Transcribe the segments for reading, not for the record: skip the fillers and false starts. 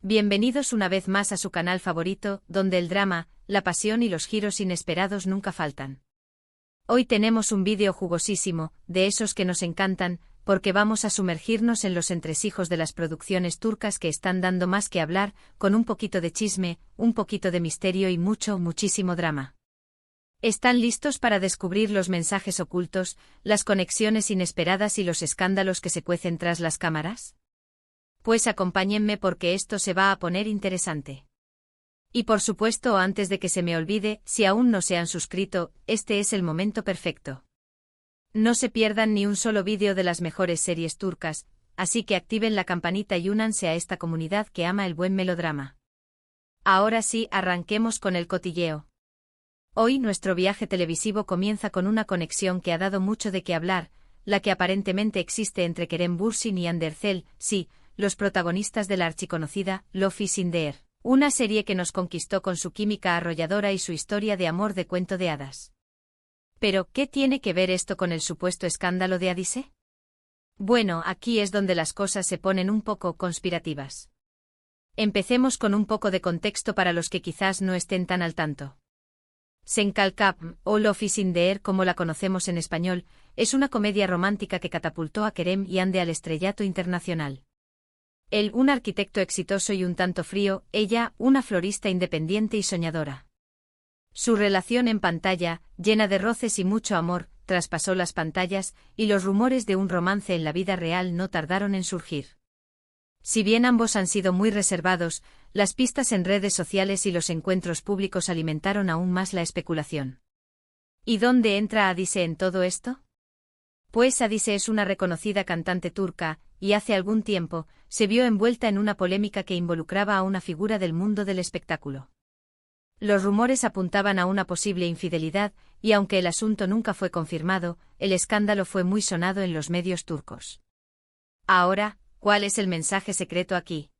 Bienvenidos una vez más a su canal favorito, donde el drama, la pasión y los giros inesperados nunca faltan. Hoy tenemos un vídeo jugosísimo, de esos que nos encantan, porque vamos a sumergirnos en los entresijos de las producciones turcas que están dando más que hablar, con un poquito de chisme, un poquito de misterio y muchísimo drama. ¿Están listos para descubrir los mensajes ocultos, las conexiones inesperadas y los escándalos que se cuecen tras las cámaras? Pues acompáñenme porque esto se va a poner interesante. Y por supuesto, antes de que se me olvide, si aún no se han suscrito, este es el momento perfecto. No se pierdan ni un solo vídeo de las mejores series turcas, así que activen la campanita y únanse a esta comunidad que ama el buen melodrama. Ahora sí, arranquemos con el cotilleo. Hoy nuestro viaje televisivo comienza con una conexión que ha dado mucho de qué hablar, la que aparentemente existe entre Kerem Bürsin y Hande Erçel, sí, los protagonistas de la archiconocida Love is in the Air, una serie que nos conquistó con su química arrolladora y su historia de amor de cuento de hadas. Pero, ¿qué tiene que ver esto con el supuesto escándalo de Hadise? Bueno, aquí es donde las cosas se ponen un poco conspirativas. Empecemos con un poco de contexto para los que quizás no estén tan al tanto. Senkalkap, o Love is in the Air como la conocemos en español, es una comedia romántica que catapultó a Kerem y Hande al estrellato internacional. Él, un arquitecto exitoso y un tanto frío, ella, una florista independiente y soñadora. Su relación en pantalla, llena de roces y mucho amor, traspasó las pantallas, y los rumores de un romance en la vida real no tardaron en surgir. Si bien ambos han sido muy reservados, las pistas en redes sociales y los encuentros públicos alimentaron aún más la especulación. ¿Y dónde entra Hadise en todo esto? Pues Hadise es una reconocida cantante turca, y hace algún tiempo, se vio envuelta en una polémica que involucraba a una figura del mundo del espectáculo. Los rumores apuntaban a una posible infidelidad, y aunque el asunto nunca fue confirmado, el escándalo fue muy sonado en los medios turcos. Ahora, ¿cuál es el mensaje secreto aquí?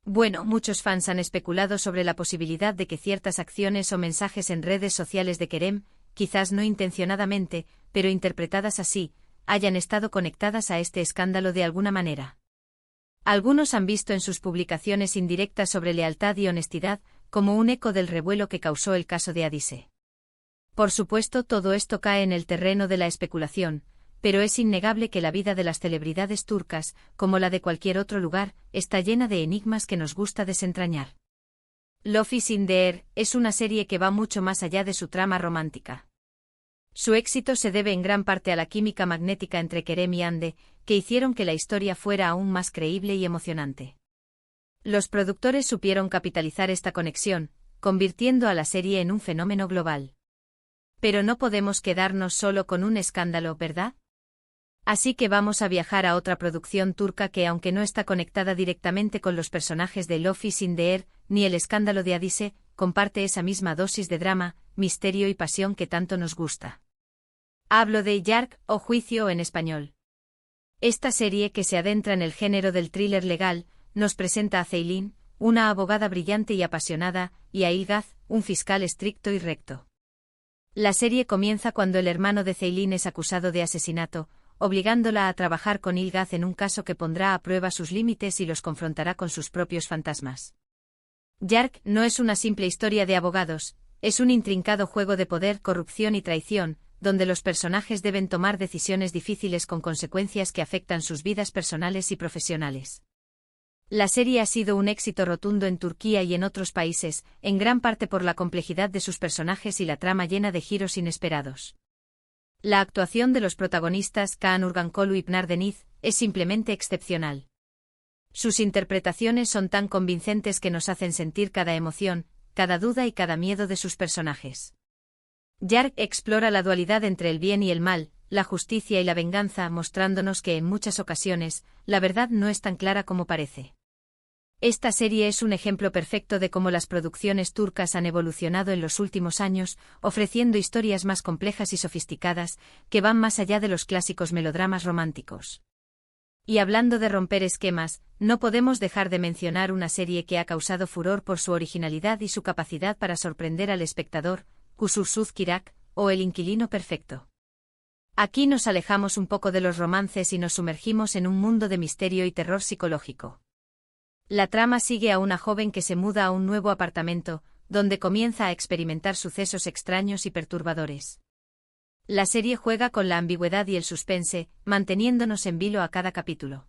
Bueno, muchos fans han especulado sobre la posibilidad de que ciertas acciones o mensajes en redes sociales de Kerem, quizás no intencionadamente, pero interpretadas así, hayan estado conectadas a este escándalo de alguna manera. Algunos han visto en sus publicaciones indirectas sobre lealtad y honestidad, como un eco del revuelo que causó el caso de Hadise. Por supuesto, todo esto cae en el terreno de la especulación, pero es innegable que la vida de las celebridades turcas, como la de cualquier otro lugar, está llena de enigmas que nos gusta desentrañar. Love is in the Air es una serie que va mucho más allá de su trama romántica. Su éxito se debe en gran parte a la química magnética entre Kerem y Hande, que hicieron que la historia fuera aún más creíble y emocionante. Los productores supieron capitalizar esta conexión, convirtiendo a la serie en un fenómeno global. Pero no podemos quedarnos solo con un escándalo, ¿verdad? Así que vamos a viajar a otra producción turca que, aunque no está conectada directamente con los personajes de Love is in the Air, ni el escándalo de Hadise, comparte esa misma dosis de drama, misterio y pasión que tanto nos gusta. Hablo de Yargı o Juicio en español. Esta serie, que se adentra en el género del thriller legal, nos presenta a Ceylin, una abogada brillante y apasionada, y a Ilgaz, un fiscal estricto y recto. La serie comienza cuando el hermano de Ceylin es acusado de asesinato, obligándola a trabajar con Ilgaz en un caso que pondrá a prueba sus límites y los confrontará con sus propios fantasmas. Yargı no es una simple historia de abogados, es un intrincado juego de poder, corrupción y traición, donde los personajes deben tomar decisiones difíciles con consecuencias que afectan sus vidas personales y profesionales. La serie ha sido un éxito rotundo en Turquía y en otros países, en gran parte por la complejidad de sus personajes y la trama llena de giros inesperados. La actuación de los protagonistas, Kaan Urgankolu y Pınar Deniz, es simplemente excepcional. Sus interpretaciones son tan convincentes que nos hacen sentir cada emoción, cada duda y cada miedo de sus personajes. Yargı explora la dualidad entre el bien y el mal, la justicia y la venganza, mostrándonos que en muchas ocasiones, la verdad no es tan clara como parece. Esta serie es un ejemplo perfecto de cómo las producciones turcas han evolucionado en los últimos años, ofreciendo historias más complejas y sofisticadas, que van más allá de los clásicos melodramas románticos. Y hablando de romper esquemas, no podemos dejar de mencionar una serie que ha causado furor por su originalidad y su capacidad para sorprender al espectador, Kusursuz Kirak, o El inquilino perfecto. Aquí nos alejamos un poco de los romances y nos sumergimos en un mundo de misterio y terror psicológico. La trama sigue a una joven que se muda a un nuevo apartamento, donde comienza a experimentar sucesos extraños y perturbadores. La serie juega con la ambigüedad y el suspense, manteniéndonos en vilo a cada capítulo.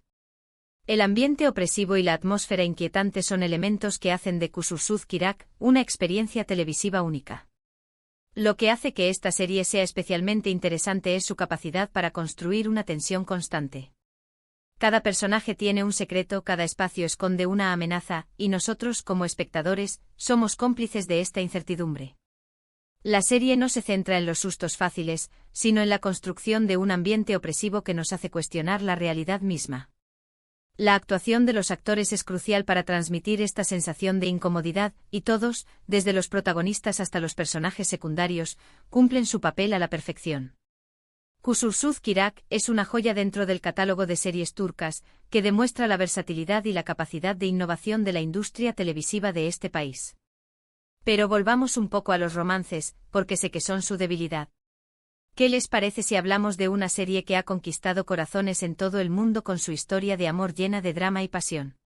El ambiente opresivo y la atmósfera inquietante son elementos que hacen de Kusursuz Kirak una experiencia televisiva única. Lo que hace que esta serie sea especialmente interesante es su capacidad para construir una tensión constante. Cada personaje tiene un secreto, cada espacio esconde una amenaza, y nosotros, como espectadores, somos cómplices de esta incertidumbre. La serie no se centra en los sustos fáciles, sino en la construcción de un ambiente opresivo que nos hace cuestionar la realidad misma. La actuación de los actores es crucial para transmitir esta sensación de incomodidad, y todos, desde los protagonistas hasta los personajes secundarios, cumplen su papel a la perfección. Kusursuz Kirak es una joya dentro del catálogo de series turcas, que demuestra la versatilidad y la capacidad de innovación de la industria televisiva de este país. Pero volvamos un poco a los romances, porque sé que son su debilidad. ¿Qué les parece si hablamos de una serie que ha conquistado corazones en todo el mundo con su historia de amor llena de drama y pasión?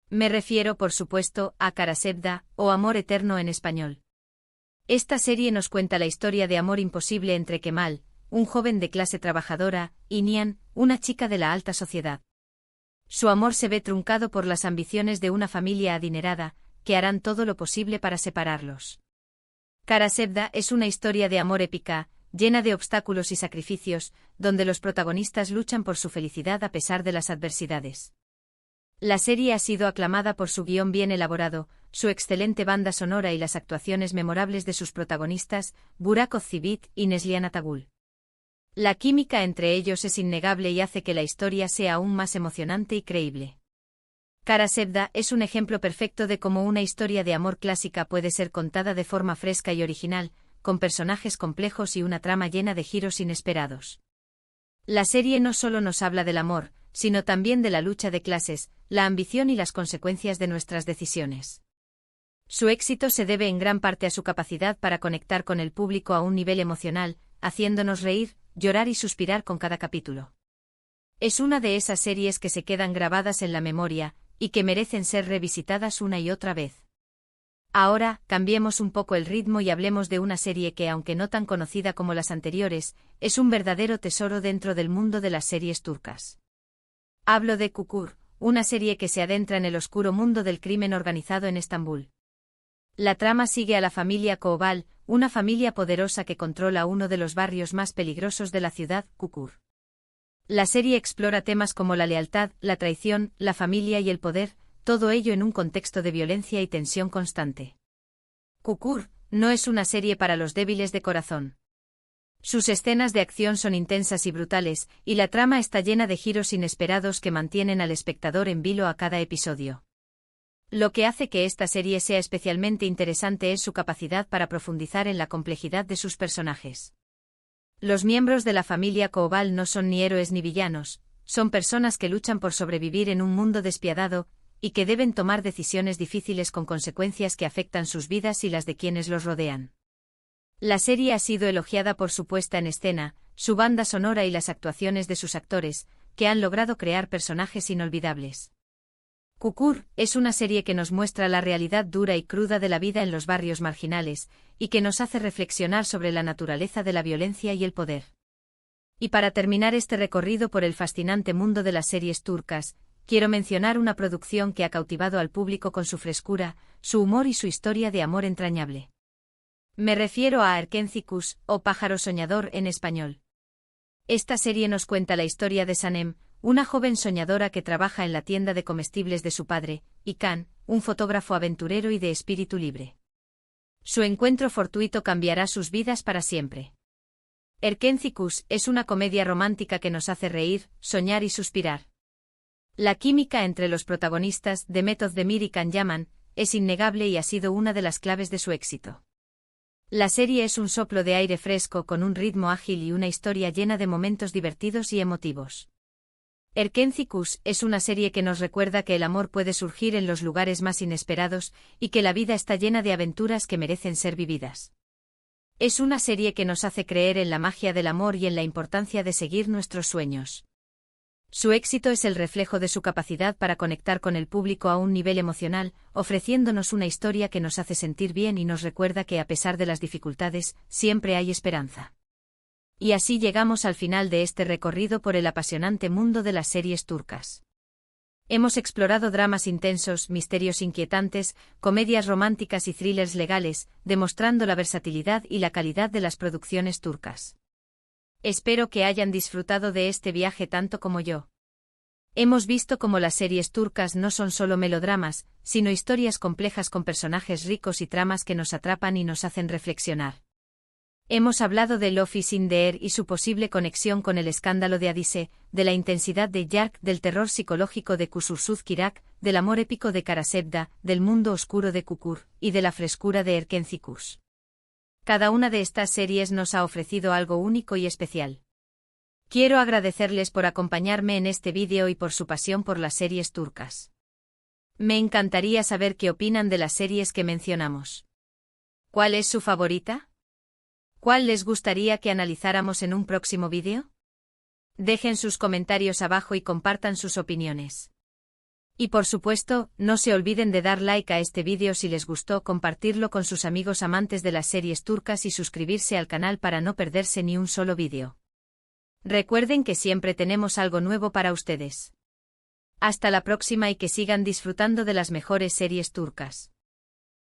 Me refiero, por supuesto, a Karasevda, o Amor Eterno en español. Esta serie nos cuenta la historia de amor imposible entre Kemal, un joven de clase trabajadora, y Nihan, una chica de la alta sociedad. Su amor se ve truncado por las ambiciones de una familia adinerada, que harán todo lo posible para separarlos. Karasevda es una historia de amor épica, llena de obstáculos y sacrificios, donde los protagonistas luchan por su felicidad a pesar de las adversidades. La serie ha sido aclamada por su guión bien elaborado, su excelente banda sonora y las actuaciones memorables de sus protagonistas, Burak Ozcivit y Neslihan Atagul. La química entre ellos es innegable y hace que la historia sea aún más emocionante y creíble. Karasevda es un ejemplo perfecto de cómo una historia de amor clásica puede ser contada de forma fresca y original, con personajes complejos y una trama llena de giros inesperados. La serie no solo nos habla del amor, sino también de la lucha de clases, la ambición y las consecuencias de nuestras decisiones. Su éxito se debe en gran parte a su capacidad para conectar con el público a un nivel emocional, haciéndonos reír, llorar y suspirar con cada capítulo. Es una de esas series que se quedan grabadas en la memoria, y que merecen ser revisitadas una y otra vez. Ahora, cambiemos un poco el ritmo y hablemos de una serie que, aunque no tan conocida como las anteriores, es un verdadero tesoro dentro del mundo de las series turcas. Hablo de Kukur, una serie que se adentra en el oscuro mundo del crimen organizado en Estambul. La trama sigue a la familia Koval, una familia poderosa que controla uno de los barrios más peligrosos de la ciudad, Kukur. La serie explora temas como la lealtad, la traición, la familia y el poder, todo ello en un contexto de violencia y tensión constante. Kukur no es una serie para los débiles de corazón. Sus escenas de acción son intensas y brutales, y la trama está llena de giros inesperados que mantienen al espectador en vilo a cada episodio. Lo que hace que esta serie sea especialmente interesante es su capacidad para profundizar en la complejidad de sus personajes. Los miembros de la familia Koval no son ni héroes ni villanos, son personas que luchan por sobrevivir en un mundo despiadado, y que deben tomar decisiones difíciles con consecuencias que afectan sus vidas y las de quienes los rodean. La serie ha sido elogiada por su puesta en escena, su banda sonora y las actuaciones de sus actores, que han logrado crear personajes inolvidables. Kukur es una serie que nos muestra la realidad dura y cruda de la vida en los barrios marginales, y que nos hace reflexionar sobre la naturaleza de la violencia y el poder. Y para terminar este recorrido por el fascinante mundo de las series turcas, quiero mencionar una producción que ha cautivado al público con su frescura, su humor y su historia de amor entrañable. Me refiero a Erkenci o Pájaro Soñador en español. Esta serie nos cuenta la historia de Sanem, una joven soñadora que trabaja en la tienda de comestibles de su padre, y Kan, un fotógrafo aventurero y de espíritu libre. Su encuentro fortuito cambiará sus vidas para siempre. Erkenci es una comedia romántica que nos hace reír, soñar y suspirar. La química entre los protagonistas, Demet Özdemir y Can Yaman, es innegable y ha sido una de las claves de su éxito. La serie es un soplo de aire fresco con un ritmo ágil y una historia llena de momentos divertidos y emotivos. Erkenci es una serie que nos recuerda que el amor puede surgir en los lugares más inesperados y que la vida está llena de aventuras que merecen ser vividas. Es una serie que nos hace creer en la magia del amor y en la importancia de seguir nuestros sueños. Su éxito es el reflejo de su capacidad para conectar con el público a un nivel emocional, ofreciéndonos una historia que nos hace sentir bien y nos recuerda que a pesar de las dificultades, siempre hay esperanza. Y así llegamos al final de este recorrido por el apasionante mundo de las series turcas. Hemos explorado dramas intensos, misterios inquietantes, comedias románticas y thrillers legales, demostrando la versatilidad y la calidad de las producciones turcas. Espero que hayan disfrutado de este viaje tanto como yo. Hemos visto cómo las series turcas no son solo melodramas, sino historias complejas con personajes ricos y tramas que nos atrapan y nos hacen reflexionar. Hemos hablado de Love is in the Air y su posible conexión con el escándalo de Hadise, de la intensidad de Yark, del terror psicológico de Kusursuz Kirak, del amor épico de Karasevda, del mundo oscuro de Kukur, y de la frescura de Erken Cikus. Cada una de estas series nos ha ofrecido algo único y especial. Quiero agradecerles por acompañarme en este vídeo y por su pasión por las series turcas. Me encantaría saber qué opinan de las series que mencionamos. ¿Cuál es su favorita? ¿Cuál les gustaría que analizáramos en un próximo vídeo? Dejen sus comentarios abajo y compartan sus opiniones. Y por supuesto, no se olviden de dar like a este vídeo si les gustó, compartirlo con sus amigos amantes de las series turcas y suscribirse al canal para no perderse ni un solo vídeo. Recuerden que siempre tenemos algo nuevo para ustedes. Hasta la próxima y que sigan disfrutando de las mejores series turcas.